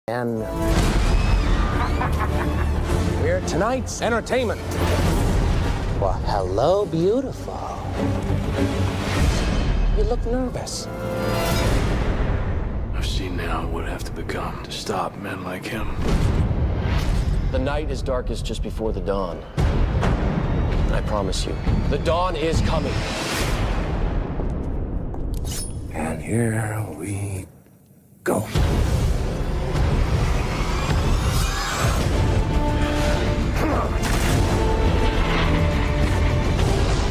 And we're tonight's entertainment. Well, hello, beautiful. You look nervous. I've seen now what I have to become to stop men like him. The night is darkest just before the dawn. I promise you, the dawn is coming. And here we go.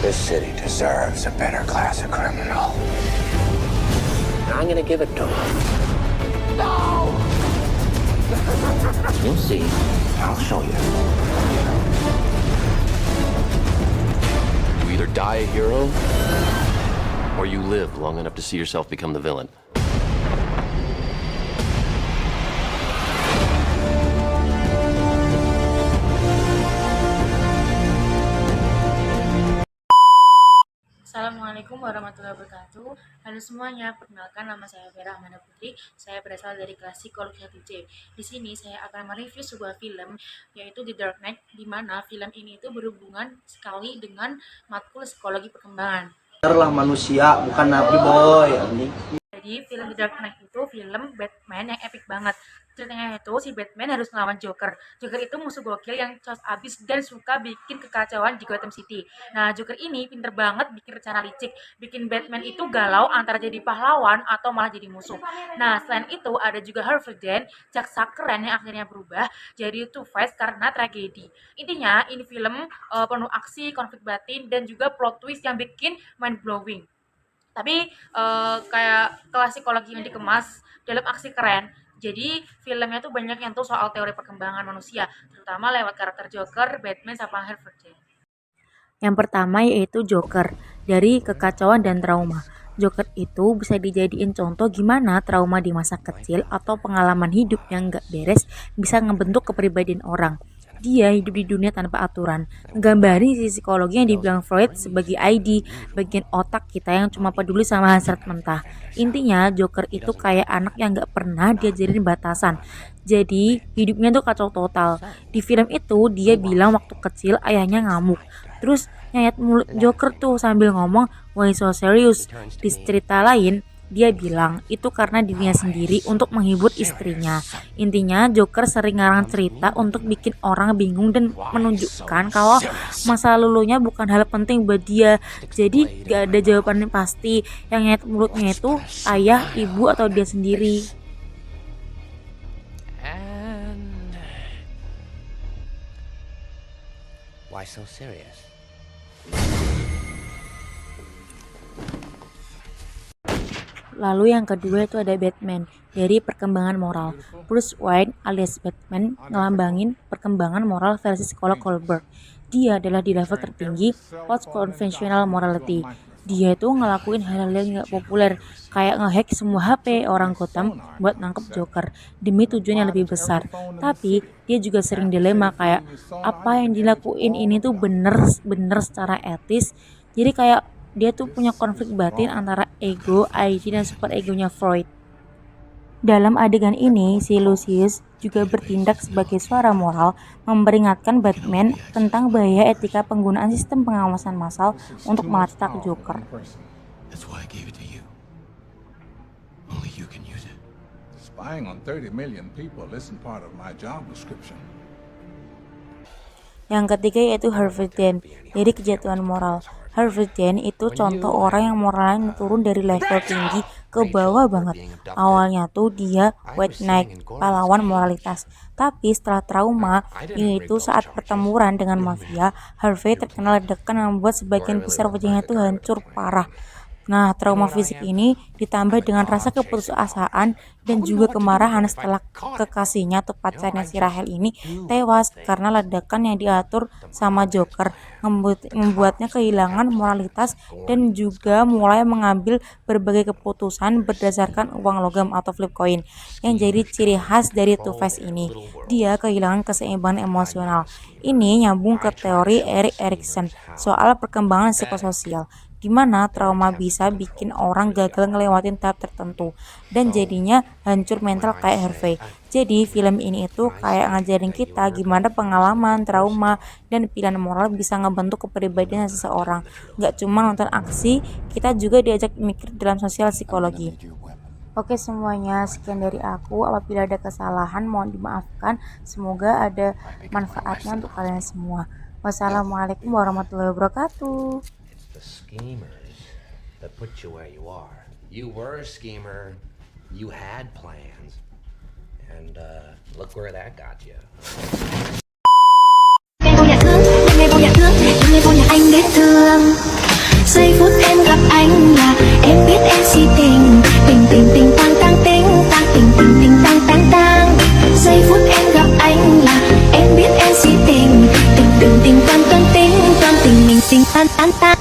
This city deserves a better class of criminal. And I'm gonna give it to him. No! You'll see. I'll show you. You either die a hero, or you live long enough to see yourself become the villain. Assalamualaikum warahmatullahi wabarakatuh. Halo semuanya, perkenalkan nama saya Vera Amanda Putri. Saya berasal dari kelas Psikologi 1C. Di sini saya akan mereview sebuah film yaitu The Dark Knight, di mana film ini itu berhubungan sekali dengan matkul psikologi perkembangan. Lah manusia bukan nabi boy. Jadi film The Dark Knight itu film Batman yang epic banget. Ceritanya itu si Batman harus ngelawan Joker. Joker itu musuh gokil yang cos abis dan suka bikin kekacauan di Gotham City. Nah, Joker ini pinter banget bikin rencana licik, bikin Batman itu galau antara jadi pahlawan atau malah jadi musuh. Nah, selain itu ada juga Harvey Dent, jaksa keren yang akhirnya berubah jadi Two-Face karena tragedi. Intinya ini film penuh aksi, konflik batin, dan juga plot twist yang bikin mind blowing. Tapi kayak kelas psikologi yang dikemas dalam aksi keren. Jadi filmnya tuh banyak yang tuh soal teori perkembangan manusia, terutama lewat karakter Joker, Batman, sama Harvey Dent. Yang pertama yaitu Joker, dari kekacauan dan trauma. Joker itu bisa dijadiin contoh gimana trauma di masa kecil atau pengalaman hidup yang gak beres bisa ngebentuk kepribadian orang. Dia hidup di dunia tanpa aturan, nggambarin sisi psikologi yang dibilang Freud sebagai ID, bagian otak kita yang cuma peduli sama hasrat mentah. Intinya Joker itu kayak anak yang gak pernah diajarin batasan, jadi hidupnya tuh kacau total. Di film itu dia bilang waktu kecil ayahnya ngamuk, terus nyayat mulut Joker tuh sambil ngomong why so serious. Di cerita lain dia bilang itu karena dirinya sendiri untuk menghibur istrinya. Intinya Joker sering ngarang cerita untuk bikin orang bingung dan menunjukkan kalau masa lalunya bukan hal penting buat dia. Jadi gak ada jawaban yang pasti. Yang nyayat mulutnya itu ayah, ibu, atau dia sendiri. And why so serious? Lalu yang kedua itu ada Batman, dari perkembangan moral. Bruce Wayne alias Batman ngelambangin perkembangan moral versi sekolah Colbert. Dia adalah di level tertinggi post conventional morality. Dia itu ngelakuin hal-hal yang gak populer, kayak ngehack semua HP orang Gotham buat nangkep Joker demi tujuan yang lebih besar. Tapi dia juga sering dilema kayak apa yang dilakuin ini tuh bener secara etis. Jadi kayak dia tuh punya konflik batin antara ego, ID, dan super egonya Freud. Dalam adegan ini, si Lucius juga bertindak sebagai suara moral, memperingatkan Batman tentang bahaya etika penggunaan sistem pengawasan massal untuk melacak Joker. That's why I gave it to you. Only you can use it. Spying on 30 million people isn't part of my job description. Yang ketiga yaitu Harvey Dent, dari kejatuhan moral. Harvey Dent itu contoh orang yang moralnya turun dari level tinggi ke bawah banget. Awalnya tuh dia White Knight, pahlawan moralitas. Tapi setelah trauma, yaitu saat pertempuran dengan mafia, Harvey terkena ledakan yang membuat sebagian besar wajahnya tuh hancur parah. Nah, trauma fisik ini ditambah dengan rasa keputusasaan dan juga kemarahan setelah kekasihnya atau pacarnya si Rahel ini tewas karena ledakan yang diatur sama Joker, membuatnya kehilangan moralitas dan juga mulai mengambil berbagai keputusan berdasarkan uang logam atau flip coin, yang jadi ciri khas dari Two-Face ini. Dia kehilangan keseimbangan emosional. Ini nyambung ke teori Erik Erikson soal perkembangan psikososial. Dimana trauma bisa bikin orang gagal ngelewatin tahap tertentu dan jadinya hancur mental kayak Harvey. Jadi film ini itu kayak ngajarin kita gimana pengalaman, trauma, dan pilihan moral bisa ngebentuk kepribadian seseorang. Gak cuma nonton aksi, kita juga diajak mikir dalam sosial psikologi. Oke semuanya, sekian dari aku. Apabila ada kesalahan mohon dimaafkan. Semoga ada manfaatnya untuk kalian semua. Wassalamualaikum warahmatullahi wabarakatuh. It's the schemers that put you where you are. You were a schemer. You had plans. And look where that got you. Ngày vô nhà thương, ngày vô nhà thương, ngày vô nhà anh biết thương. Giây phút em gặp anh là em biết em si tình, tình tình tình tang tang tình, tang tình tình tình tang tang tang. Giây phút em gặp anh là em biết em si tình, tình tình tình toan toan tình, toan tình mình tình tan tan tan.